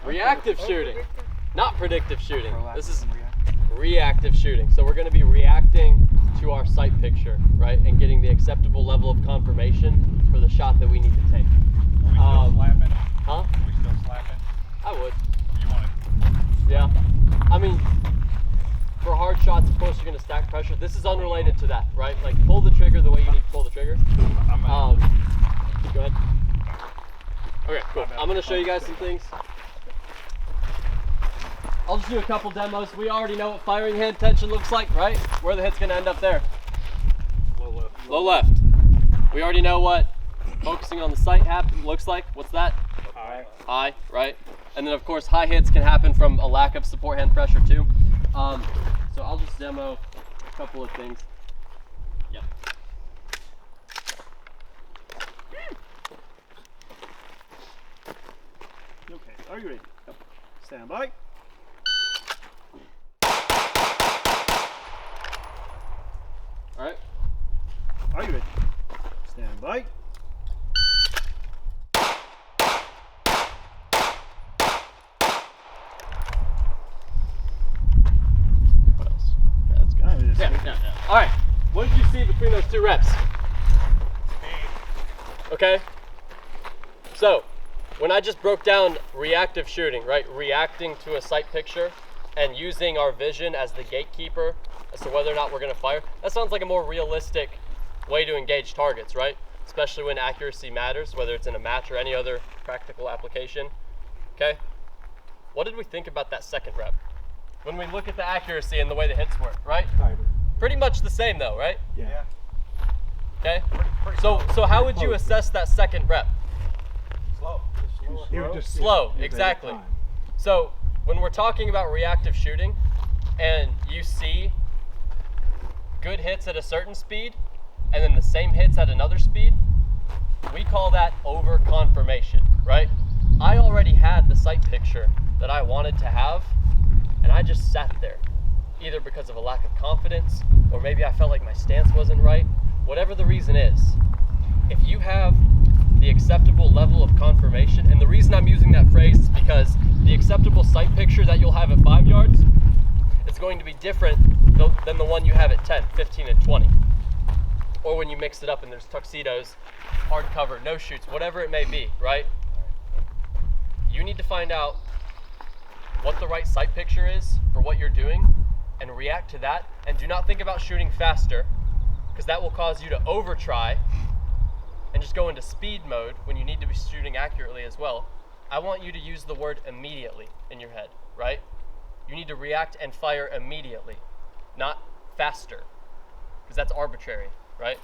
reactive shooting, not predictive shooting. This is reactive shooting. So we're going to be reacting to our sight picture, right, and getting the acceptable level of confirmation for the shot that we need to take. Are we still slapping? Huh? Are we still slapping? I would. You want it? Yeah. I mean, for hard shots, of course, you're going to stack pressure. This is unrelated to that, right? Like, pull the trigger the way you need to pull the trigger. Go ahead. Okay, cool. I'm going to show you guys some things. I'll just do a couple demos. We already know what firing hand tension looks like, right? Where the hit's going to end up there. Low left. Low left. We already know what focusing on the sight looks like. What's that? High. High, right? And then of course high hits can happen from a lack of support hand pressure too. So I'll just demo a couple of things. Yep. Okay, are you ready? Yep. Stand by. All right. Are you ready? Stand by. What else? Yeah, that's good. Yeah. All right. What did you see between those two reps? Okay. So, when I just broke down reactive shooting, right? Reacting to a sight picture and using our vision as the gatekeeper as to whether or not we're going to fire, that sounds like a more realistic way to engage targets, right? Especially when accuracy matters, whether it's in a match or any other practical application. Okay? What did we think about that second rep? When we look at the accuracy and the way the hits work, right? Pretty much the same though, right? Yeah. Okay? So how would you assess that second rep? Slow. Slow, exactly. So when we're talking about reactive shooting and you see good hits at a certain speed and then the same hits at another speed, we call that over confirmation, right? I already had the sight picture that I wanted to have and I just sat there, either because of a lack of confidence or maybe I felt like my stance wasn't right. Whatever the reason is, if you have the acceptable level of confirmation, and the reason I'm using that phrase is because the acceptable sight picture that you'll have at 5 yards is going to be different than the one you have at 10, 15, and 20. Or when you mix it up and there's tuxedos, hard cover, no shoots, whatever it may be, right? You need to find out what the right sight picture is for what you're doing and react to that. And do not think about shooting faster, because that will cause you to over try and just go into speed mode when you need to be shooting accurately as well. I want you to use the word immediately in your head, right? You need to react and fire immediately, not faster, because that's arbitrary, right?